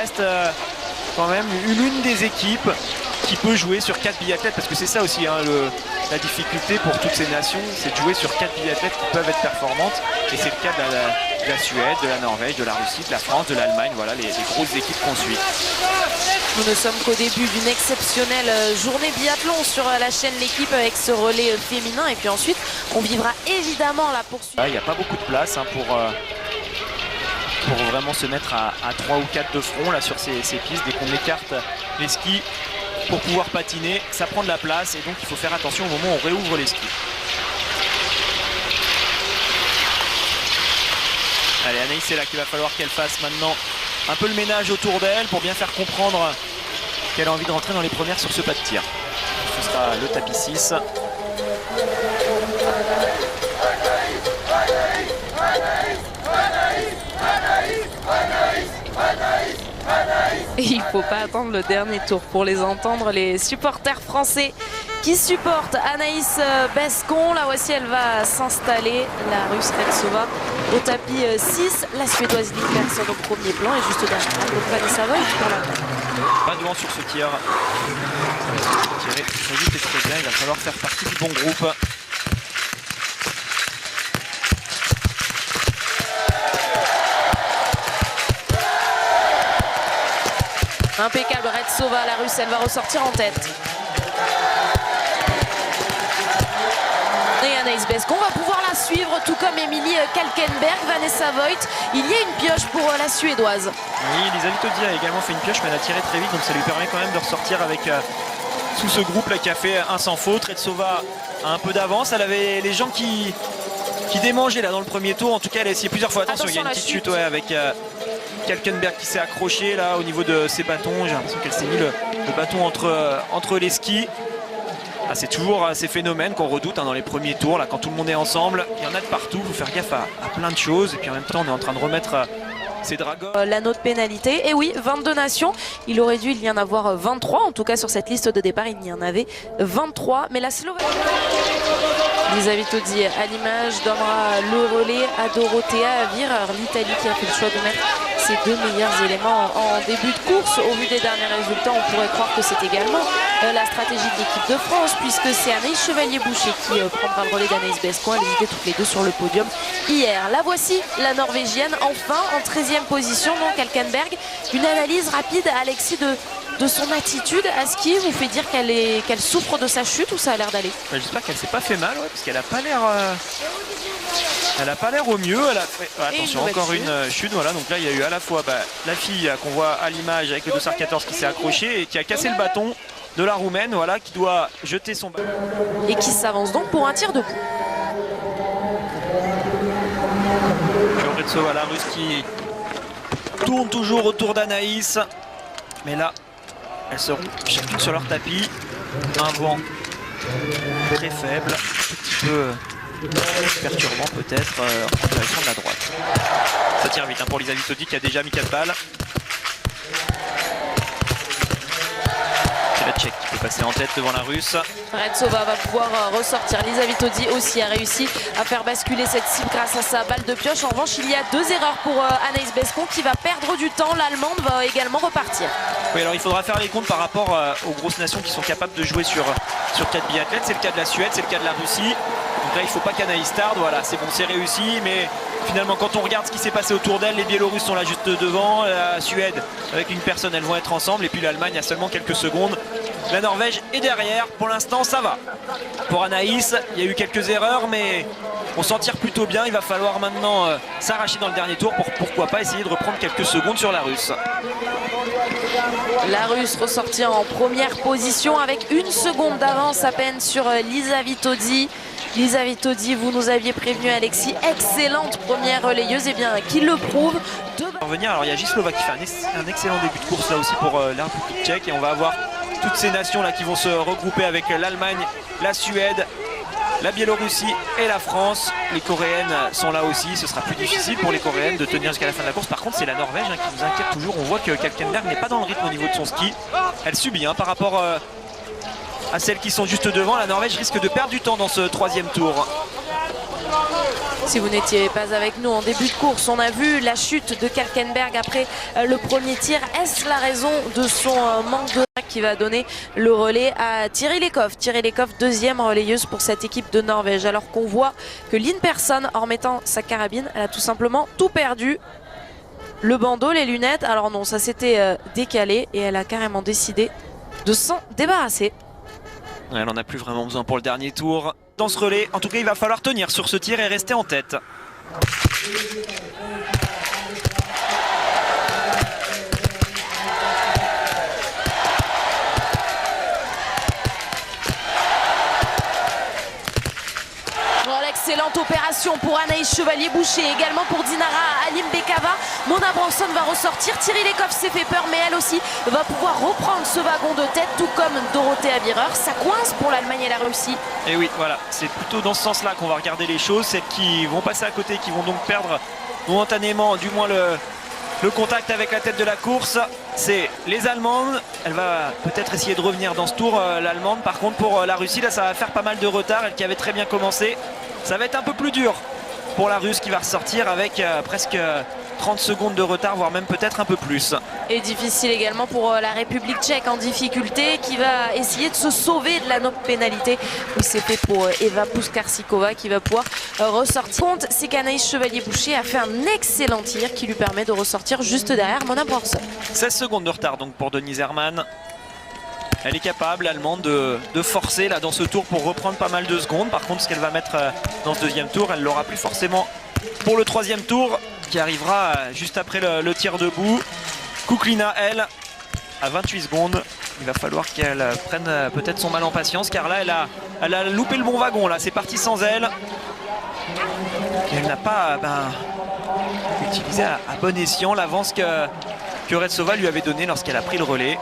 Reste quand même l'une des équipes qui peut jouer sur 4 biathlètes, parce que c'est ça aussi hein, la difficulté pour toutes ces nations, c'est de jouer sur 4 biathlètes qui peuvent être performantes, et c'est le cas de la Suède, de la Norvège, de la Russie, de la France, de l'Allemagne, voilà les grosses équipes qu'on suit. Nous ne sommes qu'au début d'une exceptionnelle journée biathlon sur la chaîne L'équipe avec ce relais féminin, et puis ensuite on vivra évidemment la poursuite. Il n'y a pas beaucoup de place hein, pour vraiment se mettre à 3 ou 4 de front là, sur ces pistes. Dès qu'on écarte les skis pour pouvoir patiner, ça prend de la place, et donc il faut faire attention au moment où on réouvre les skis. Allez, Anaïs, c'est là qu'il va falloir qu'elle fasse maintenant un peu le ménage autour d'elle pour bien faire comprendre qu'elle a envie de rentrer dans les premières sur ce pas de tir. Ce sera le tapis 6. Et il ne faut pas attendre le dernier tour pour les entendre, les supporters français qui supportent Anaïs Bescon. Là voici, elle va s'installer, la Russe Retsova au tapis 6, la Suédoise Lindbergson au premier plan, et juste derrière Vanessa Voigt pour la pas devant sur ce tir. Tirer très vite et très bien, il va falloir faire partie du bon groupe. Impeccable Retsova, la Russe, elle va ressortir en tête. Et Anaïs Bescon va pouvoir la suivre, tout comme Emilie Kalkenberg, Vanessa Voigt. Il y a une pioche pour la Suédoise. Oui, Lisa Vitodi a également fait une pioche, mais elle a tiré très vite, donc ça lui permet quand même de ressortir avec sous ce groupe là qui a fait un sans faute. Retsova a un peu d'avance, elle avait les gens qui démangeaient là dans le premier tour. En tout cas, elle a essayé plusieurs fois. Attention, il y a une petite chute ouais, avec Kalkenberg qui s'est accroché là au niveau de ses bâtons. J'ai l'impression qu'elle s'est mis le bâton entre les skis. Ah, c'est toujours ces phénomènes qu'on redoute hein, dans les premiers tours, là, quand tout le monde est ensemble. Il y en a de partout, il faut faire gaffe à plein de choses. Et puis en même temps, on est en train de remettre ces dragons. L'anneau de pénalité. Et oui, 22 nations. Il aurait dû y en avoir 23. En tout cas, sur cette liste de départ, il y en avait 23. Mais la Slovaquie. Lisa Vitodi à l'image donnera le relais à Dorothea Virer, l'Italie qui a fait le choix de mettre ses deux meilleurs éléments en début de course. Au vu des derniers résultats, on pourrait croire que c'est également la stratégie de l'équipe de France, puisque c'est Anaïs Chevalier-Boucher qui prendra le relais d'Anaïs Bescon. Elles étaient toutes les deux sur le podium hier. La voici, la Norvégienne, enfin en 13e position, donc Kalkenberg. Une analyse rapide, Alexis, de son attitude à ski vous fait dire qu'elle souffre de sa chute, ou ça a l'air d'aller? J'espère qu'elle s'est pas fait mal, ouais, parce qu'elle a pas l'air au mieux. Elle a fait... attention, encore une chute. Voilà, donc là il y a eu à la fois la fille qu'on voit à l'image avec le dossard 14 qui s'est accrochée et qui a cassé le bâton de la Roumaine, voilà, qui doit jeter son bâton. Et qui s'avance donc pour un tir debout. Retsova, la Russe qui tourne toujours autour d'Anaïs, mais là elles seront chacune sur leur tapis. Un vent très faible, un petit peu perturbant peut-être en direction de la droite. Ça tire vite hein, pour Lisa Vitodi qui a déjà mis 4 balles. C'est la Tchèque qui peut passer en tête devant la Russe. Retsova va pouvoir ressortir. Lisa Vitodi aussi a réussi à faire basculer cette cible grâce à sa balle de pioche. En revanche, il y a 2 erreurs pour Anaïs Bescon qui va perdre du temps. L'Allemande va également repartir. Oui, alors il faudra faire les comptes par rapport aux grosses nations qui sont capables de jouer sur 4 biathlètes. C'est le cas de la Suède, c'est le cas de la Russie. Donc là, il ne faut pas qu'Anaïs tarde. Voilà, c'est bon, c'est réussi. Mais finalement, quand on regarde ce qui s'est passé autour d'elle, les Biélorusses sont là juste devant. La Suède, avec une personne, elles vont être ensemble. Et puis l'Allemagne a seulement quelques secondes. La Norvège est derrière. Pour l'instant, ça va. Pour Anaïs, il y a eu quelques erreurs, mais on s'en tire plutôt bien. Il va falloir maintenant s'arracher dans le dernier tour pour pourquoi pas essayer de reprendre quelques secondes sur la Russe. La Russe ressortie en première position avec 1 seconde d'avance à peine sur Lisa Vitodi. Lisa Vitodi, vous nous aviez prévenu, Alexis, excellente première relayeuse, et bien qui le prouve. Alors il y a Gislova qui fait un excellent début de course là aussi pour la République tchèque, et on va avoir toutes ces nations là qui vont se regrouper avec l'Allemagne, la Suède, la Biélorussie et la France. Les Coréennes sont là aussi. Ce sera plus difficile pour les Coréennes de tenir jusqu'à la fin de la course. Par contre, c'est la Norvège hein, qui nous inquiète toujours. On voit que Kalkenberg n'est pas dans le rythme au niveau de son ski. Elle subit hein, par rapport à celles qui sont juste devant. La Norvège risque de perdre du temps dans ce 3e tour. Si vous n'étiez pas avec nous en début de course, on a vu la chute de Kalkenberg après le premier tir. Est-ce la raison de son manque de qui va donner le relais à Thierry Lekhoff? Thierry Lekhoff, deuxième relayeuse pour cette équipe de Norvège. Alors qu'on voit que Lynn Persson, en remettant sa carabine, elle a tout simplement tout perdu. Le bandeau, les lunettes, alors non, ça s'était décalé et elle a carrément décidé de s'en débarrasser. Elle n'en a plus vraiment besoin pour le dernier tour. Dans ce relais, en tout cas, il va falloir tenir sur ce tir et rester en tête. Excellente opération pour Anaïs Chevalier-Boucher, également pour Dinara Alimbekova. Mona Branson va ressortir. Thierry Lekhoff s'est fait peur, mais elle aussi va pouvoir reprendre ce wagon de tête, tout comme Dorothée Avireur. Ça coince pour l'Allemagne et la Russie. Et oui, voilà, c'est plutôt dans ce sens-là qu'on va regarder les choses. Celles qui vont passer à côté, qui vont donc perdre momentanément, du moins le contact avec la tête de la course, c'est les Allemandes. Elle va peut-être essayer de revenir dans ce tour, l'Allemande. Par contre, pour la Russie, là, ça va faire pas mal de retard. Elle qui avait très bien commencé. Ça va être un peu plus dur pour la Russe qui va ressortir avec presque 30 secondes de retard, voire même peut-être un peu plus. Et difficile également pour la République tchèque en difficulté qui va essayer de se sauver de la pénalité. Oui, c'est fait pour Eva Puskarsikova qui va pouvoir ressortir. Compte, c'est qu'Anaïs Chevalier-Boucher a fait un excellent tir qui lui permet de ressortir juste derrière Mona Branson. 16 secondes de retard donc pour Denise Herrmann. Elle est capable, l'Allemande, de forcer là dans ce tour pour reprendre pas mal de secondes. Par contre, ce qu'elle va mettre dans ce deuxième tour, elle l'aura plus forcément pour le troisième tour qui arrivera juste après le tir debout. Kuklina, elle, à 28 secondes. Il va falloir qu'elle prenne peut-être son mal en patience car là, elle a loupé le bon wagon. Là, c'est parti sans elle. Et elle n'a pas utilisé à bon escient l'avance que Retsova lui avait donnée lorsqu'elle a pris le relais.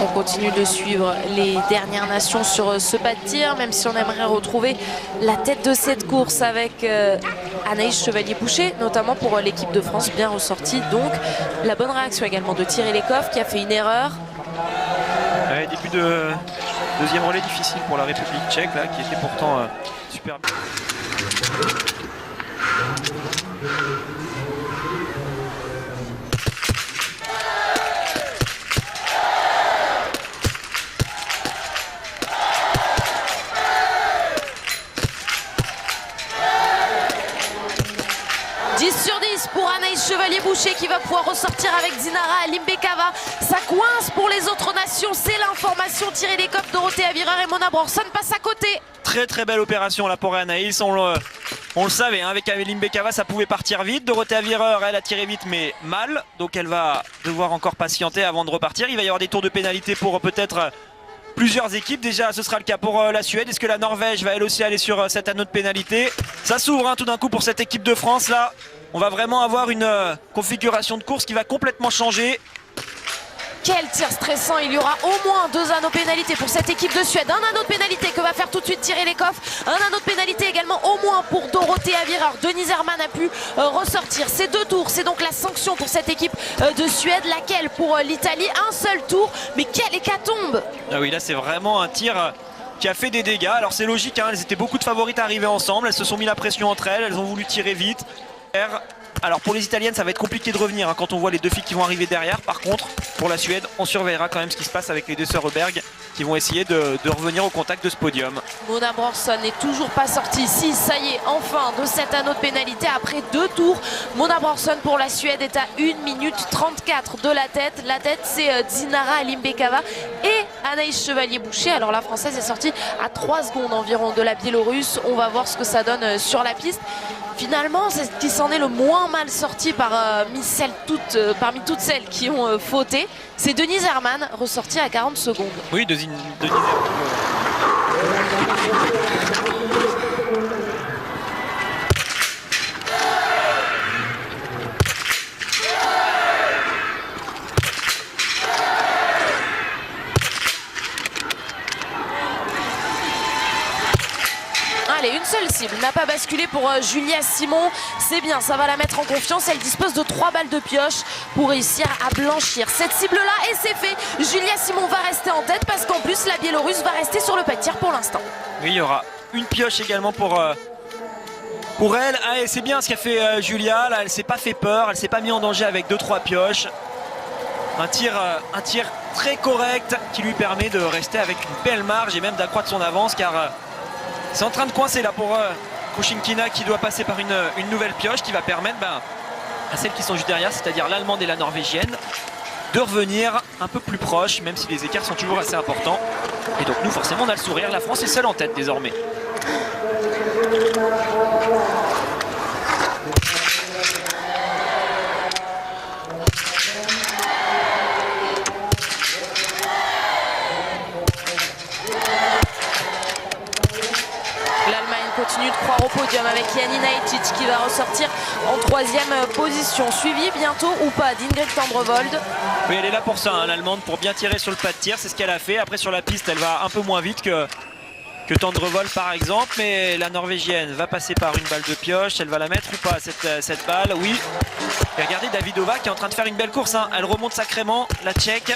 On continue de suivre les dernières nations sur ce pas de tir, même si on aimerait retrouver la tête de cette course avec Anaïs Chevalier-Boucher, notamment pour l'équipe de France bien ressortie. Donc la bonne réaction également de Thierry Lekhoff qui a fait une erreur. Ouais, début de deuxième relais difficile pour la République tchèque là, qui était pourtant super. 10 sur 10 pour Anaïs Chevalier-Boucher qui va pouvoir ressortir avec Dinara Alimbekova. Ça coince pour les autres nations, c'est l'information. Thierry Lekhoff, Dorothée Avireur et Mona Branson passent à côté. Très très belle opération là pour Anaïs. On le savait, hein, avec Alimbekova ça pouvait partir vite. Dorothée Avireur, elle a tiré vite mais mal. Donc elle va devoir encore patienter avant de repartir. Il va y avoir des tours de pénalité pour peut-être plusieurs équipes. Déjà ce sera le cas pour la Suède. Est-ce que la Norvège va elle aussi aller sur cet anneau de pénalité? Ça s'ouvre hein, tout d'un coup pour cette équipe de France là. On va vraiment avoir une configuration de course qui va complètement changer. Quel tir stressant, il y aura au moins 2 anneaux pénalité pour cette équipe de Suède. Un anneau de pénalité que va faire tout de suite Thierry Lekhoff. Un anneau de pénalité également au moins pour Dorothée Avireur. Denise Herrmann a pu ressortir. Ces 2 tours, c'est donc la sanction pour cette équipe de Suède. Laquelle pour l'Italie? Un seul tour, mais quelle hécatombe! Ah oui, là c'est vraiment un tir qui a fait des dégâts. Alors c'est logique, hein, elles étaient beaucoup de favorites arrivées ensemble. Elles se sont mis la pression entre elles, elles ont voulu tirer vite. Alors pour les Italiennes ça va être compliqué de revenir hein, quand on voit les 2 filles qui vont arriver derrière. Par contre pour la Suède on surveillera quand même ce qui se passe avec les 2 sœurs Öberg qui vont essayer de revenir au contact de ce podium. Mona Branson n'est toujours pas sortie. Si, ça y est, enfin de cet anneau de pénalité après 2 tours. Mona Branson pour la Suède est à 1 minute 34 de la tête. La tête c'est Dinara Alimbekova et Anaïs Chevalier-Boucher. Alors la Française est sortie à 3 secondes environ de la Biélorusse. On va voir ce que ça donne sur la piste. Finalement, c'est ce qui s'en est le moins mal sorti parmi toutes celles qui ont fauté. C'est Denise Herrmann, ressortie à 40 secondes. Oui, Denise Herrmann. Allez, une seule possible. N'a pas basculé pour Julia Simon. C'est bien, ça va la mettre en confiance. Elle dispose de 3 balles de pioche pour réussir à blanchir cette cible-là. Et c'est fait. Julia Simon va rester en tête parce qu'en plus, la Biélorusse va rester sur le pas de tir pour l'instant. Oui, il y aura une pioche également pour elle. Ah, et c'est bien ce qu'a fait Julia. Là, elle s'est pas fait peur. Elle s'est pas mis en danger avec 2-3 pioches. Un tir très correct qui lui permet de rester avec une belle marge et même d'accroître son avance car c'est en train de coincer là pour Krušinkina qui doit passer par une nouvelle pioche qui va permettre à celles qui sont juste derrière, c'est-à-dire l'allemande et la norvégienne, de revenir un peu plus proches, même si les écarts sont toujours assez importants. Et donc nous forcément on a le sourire, la France est seule en tête désormais. Continue de croire au podium avec Janina Etic qui va ressortir en 3e position. Suivi bientôt ou pas d'Ingrid Tendrevold. Oui, elle est là pour ça, hein, l'allemande, pour bien tirer sur le pas de tir. C'est ce qu'elle a fait. Après sur la piste, elle va un peu moins vite que Tendrevold par exemple. Mais la norvégienne va passer par une balle de pioche. Elle va la mettre ou pas cette balle? Oui. Et regardez Davidova qui est en train de faire une belle course, hein. Elle remonte sacrément, la tchèque.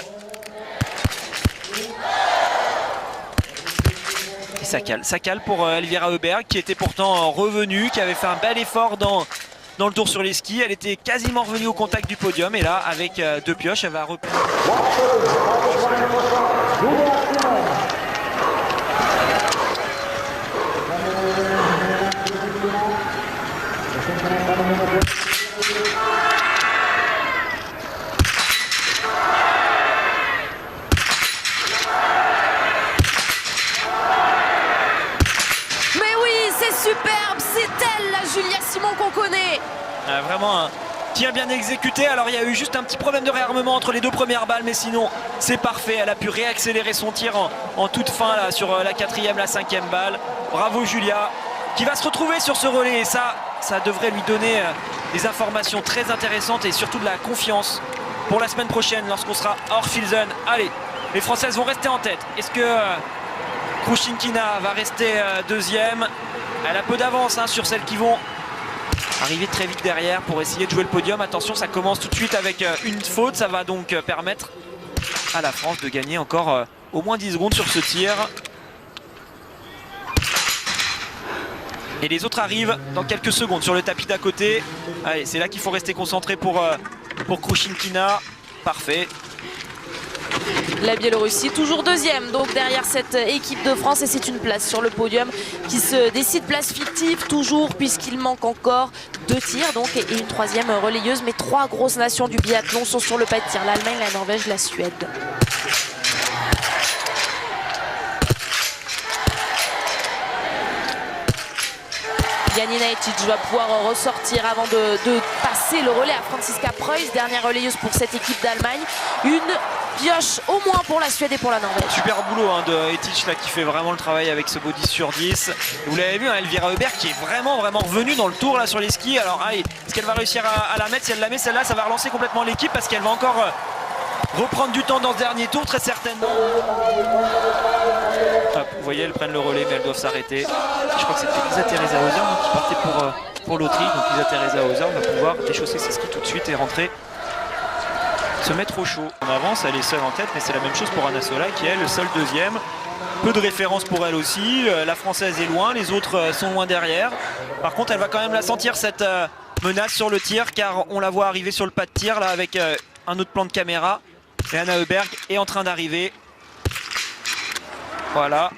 Ça cale pour Elvira Heuberg qui était pourtant revenue, qui avait fait un bel effort dans le tour sur les skis. Elle était quasiment revenue au contact du podium et là avec 2 pioches elle va reprendre. Superbe, c'est elle la Julia Simon qu'on connaît. Vraiment un tir bien exécuté. Alors il y a eu juste un petit problème de réarmement entre les 2 premières balles, mais sinon c'est parfait. Elle a pu réaccélérer son tir en toute fin là, sur la 4e, la 5e balle. Bravo Julia qui va se retrouver sur ce relais et ça devrait lui donner des informations très intéressantes et surtout de la confiance pour la semaine prochaine lorsqu'on sera hors Filzen. Allez, les Françaises vont rester en tête. Est-ce que Krušinkina va rester 2e? Elle a peu d'avance sur celles qui vont arriver très vite derrière pour essayer de jouer le podium. Attention, ça commence tout de suite avec une faute. Ça va donc permettre à la France de gagner encore au moins 10 secondes sur ce tir. Et les autres arrivent dans quelques secondes sur le tapis d'à côté. Allez, c'est là qu'il faut rester concentré pour Krušinkina. Parfait. La Biélorussie toujours 2e donc derrière cette équipe de France et c'est une place sur le podium qui se décide, place fictive toujours puisqu'il manque encore 2 tirs donc et une 3e relayeuse, mais 3 grosses nations du biathlon sont sur le pas de tir, l'Allemagne, la Norvège, la Suède. Janina Etic va pouvoir ressortir avant de passer le relais à Franziska Preuss, dernière relayeuse pour cette équipe d'Allemagne. Une pioche au moins pour la Suède et pour la Norvège. Super boulot de Etic là, qui fait vraiment le travail avec ce body sur 10. Vous l'avez vu, Elvira Heuberg qui est vraiment revenue dans le tour là sur les skis. Alors allez, est-ce qu'elle va réussir à la mettre? Si elle la met celle-là, ça va relancer complètement l'équipe parce qu'elle va encore reprendre du temps dans ce dernier tour très certainement. Hop, vous voyez, elles prennent le relais mais elles doivent s'arrêter. Je crois que c'était Lisa Teresa Hauser qui partait pour l'Autriche. Donc Lisa Teresa Hauser va pouvoir déchausser ses skis tout de suite et rentrer, se mettre au chaud. On avance, elle est seule en tête, mais c'est la même chose pour Anna Sola qui est le seul 2e. Peu de références pour elle aussi. La française est loin, les autres sont loin derrière. Par contre, elle va quand même la sentir cette menace sur le tir car on la voit arriver sur le pas de tir là avec un autre plan de caméra. Et Anna Heuberg est en train d'arriver. Voilà.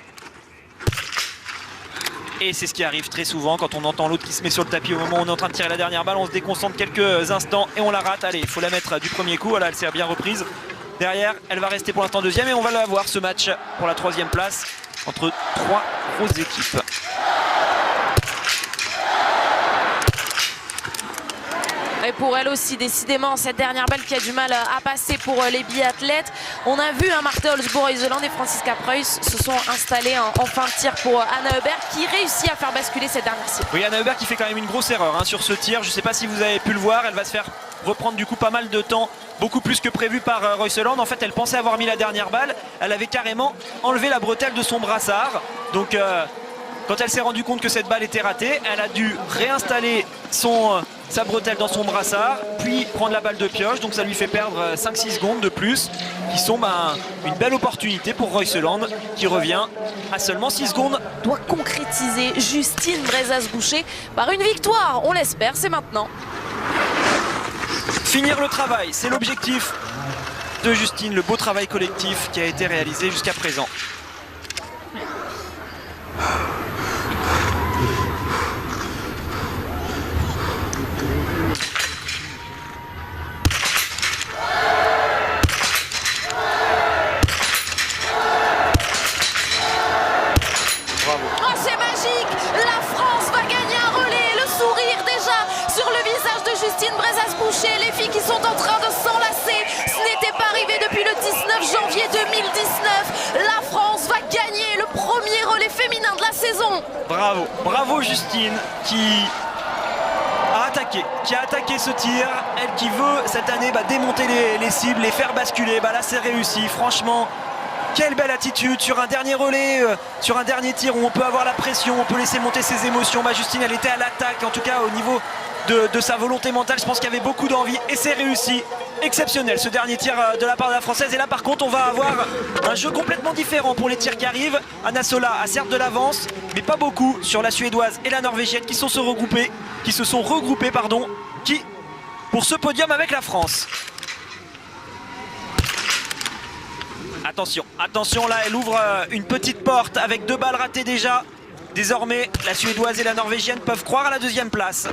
Et c'est ce qui arrive très souvent quand on entend l'autre qui se met sur le tapis au moment où on est en train de tirer la dernière balle. On se déconcentre quelques instants et on la rate. Allez, il faut la mettre du premier coup. Voilà, elle s'est bien reprise. Derrière, elle va rester pour l'instant 2e et on va la voir ce match pour la 3e place entre 3 grosses équipes. Et pour elle aussi, décidément, cette dernière balle qui a du mal à passer pour les biathlètes. On a vu Marthe Holzbourg-Iseland et Franziska Preuss se sont installés en fin de tir pour Anna Heuberg qui réussit à faire basculer cette dernière cible. Oui, Anna Heuberg qui fait quand même une grosse erreur sur ce tir. Je ne sais pas si vous avez pu le voir, elle va se faire reprendre du coup pas mal de temps, beaucoup plus que prévu par Reuseland. En fait, elle pensait avoir mis la dernière balle. Elle avait carrément enlevé la bretelle de son brassard. Donc quand elle s'est rendue compte que cette balle était ratée, elle a dû réinstaller sa bretelle dans son brassard, puis prendre la balle de pioche. Donc ça lui fait perdre 5-6 secondes de plus, qui sont une belle opportunité pour Royseland, qui revient à seulement 6 secondes. Doit concrétiser Justine Brezas-Boucher par une victoire, on l'espère, c'est maintenant. Finir le travail, c'est l'objectif de Justine, le beau travail collectif qui a été réalisé jusqu'à présent. Justine Brezas-Boucher, les filles qui sont en train de s'enlacer, ce n'était pas arrivé depuis le 19 janvier 2019. La France va gagner le premier relais féminin de la saison. Bravo, bravo Justine qui a attaqué ce tir. Elle qui veut cette année démonter les cibles, les faire basculer. Là c'est réussi, franchement. Quelle belle attitude sur un dernier relais, sur un dernier tir où on peut avoir la pression, on peut laisser monter ses émotions. Justine, elle était à l'attaque, en tout cas au niveau de sa volonté mentale. Je pense qu'il y avait beaucoup d'envie et c'est réussi. Exceptionnel ce dernier tir de la part de la Française. Et là par contre on va avoir un jeu complètement différent pour les tirs qui arrivent. Anna Sola a certes de l'avance, mais pas beaucoup sur la Suédoise et la Norvégienne qui se sont regroupées pour ce podium avec la France. Attention, attention, là elle ouvre une petite porte avec 2 balles ratées déjà. Désormais, la Suédoise et la Norvégienne peuvent croire à la 2e place.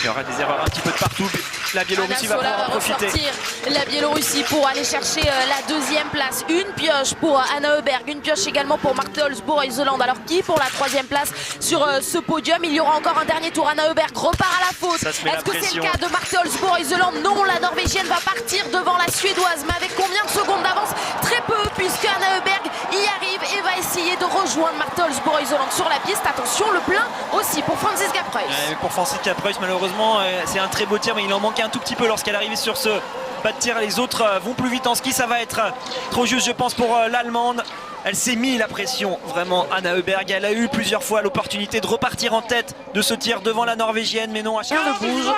Il y aura des erreurs un petit peu de partout. La Biélorussie va pouvoir en profiter. La Biélorussie pour aller chercher la 2e place. Une pioche pour Anna Heuberg, une pioche également pour Marte Olsbo-Reuseland. Alors qui pour la 3e place sur ce podium? Il y aura encore un dernier tour. Anna Heuberg repart à la faute. Est-ce que c'est le cas de Marte Olsbo-Reuseland? Non, la Norvégienne va partir devant la Suédoise. Mais avec combien de secondes d'avance? Très peu, puisque Anna Heuberg y arrive et va essayer de rejoindre Marte Olsbo-Reuseland sur la piste. Attention, le plein aussi pour Franziska Preuss. Pour Franziska Preuss, malheureusement, c'est un très beau tir, mais il en manque un tout petit peu lorsqu'elle arrive sur ce pas de tir. Les autres vont plus vite en ski, ça va être trop juste je pense pour l'Allemande. Elle s'est mis la pression vraiment, Anna Heuberg. Elle a eu plusieurs fois l'opportunité de repartir en tête de ce tir devant la Norvégienne, mais non, à chaque fois ne bouge.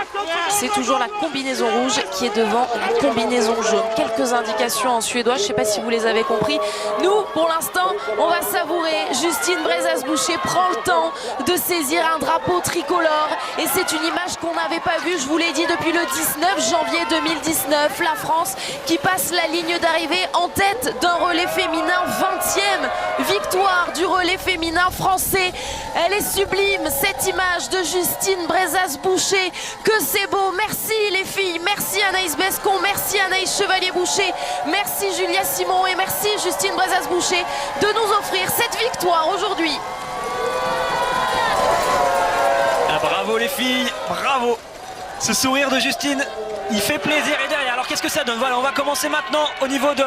C'est toujours la combinaison rouge qui est devant la combinaison jaune. Quelques indications en suédois, je ne sais pas si vous les avez compris. Nous, pour l'instant, on va savourer. Justine Brezas-Boucher prend le temps de saisir un drapeau tricolore. Et c'est une image qu'on n'avait pas vue, je vous l'ai dit, depuis le 19 janvier 2019. La France qui passe la ligne d'arrivée en tête d'un relais féminin 20e victoire du relais féminin français. Elle est sublime cette image de Justine Brezas-Boucher. Que c'est beau. Merci les filles, merci Anaïs Bescon, merci Anaïs Chevalier-Boucher, merci Julia Simon et merci Justine Brezas-Boucher de nous offrir cette victoire aujourd'hui. Bravo les filles, bravo. Ce sourire de Justine, il fait plaisir. Et derrière, alors qu'est-ce que ça donne? Voilà, on va commencer maintenant au niveau de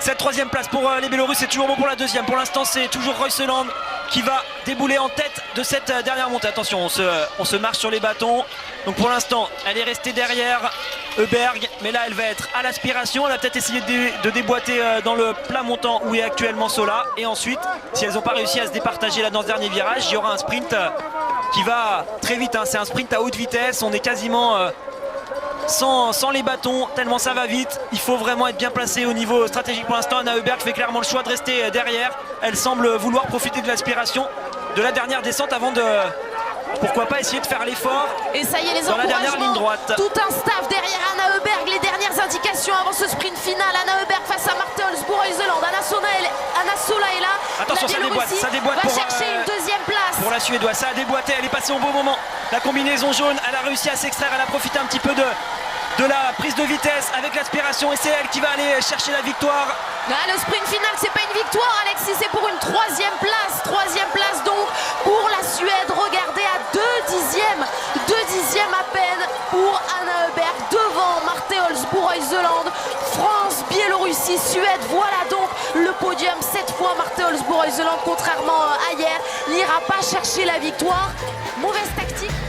cette 3e place pour les Biélorusses. C'est toujours bon pour la 2e. Pour l'instant, c'est toujours Reuseland qui va débouler en tête de cette dernière montée. Attention, on se marche sur les bâtons. Donc pour l'instant, elle est restée derrière Heuberg, mais là elle va être à l'aspiration. Elle va peut-être essayer de déboîter dans le plat montant où est actuellement Sola. Et ensuite, si elles n'ont pas réussi à se départager là dans ce dernier virage, il y aura un sprint qui va très vite. C'est un sprint à haute vitesse. On est quasiment sans les bâtons, tellement ça va vite. Il faut vraiment être bien placé au niveau stratégique. Pour l'instant, Anna Heuberg fait clairement le choix de rester derrière. Elle semble vouloir profiter de l'aspiration de la dernière descente avant de, pourquoi pas, essayer de faire l'effort. Et ça y est, les dans la dernière ligne droite. Tout un staff derrière Anna Heuberg. Les dernières indications avant ce sprint final. Anna Heuberg face à Marte Olsbo-Reuseland. Anna Sola est là. Attention, ça déboîte va pour, chercher une 2e place. Pour la Suédoise, ça a déboîté. Elle est passée au bon moment. La combinaison jaune, elle a réussi à s'extraire. Elle a profité un petit peu de la prise de vitesse avec l'aspiration. Et c'est elle qui va aller chercher la victoire. Ah, le sprint final, c'est pas une victoire, Alexis, c'est pour une 3e place. 3e place donc pour la Suède. Regardez, à 2 dixièmes à peine pour Anna Heuberg devant Marte Olsbo-Reuseland. France, Biélorussie, Suède, voilà donc le podium podium 7 fois. Marthe Holzbourg-Heuseland, contrairement à hier, n'ira pas chercher la victoire. Mauvaise tactique.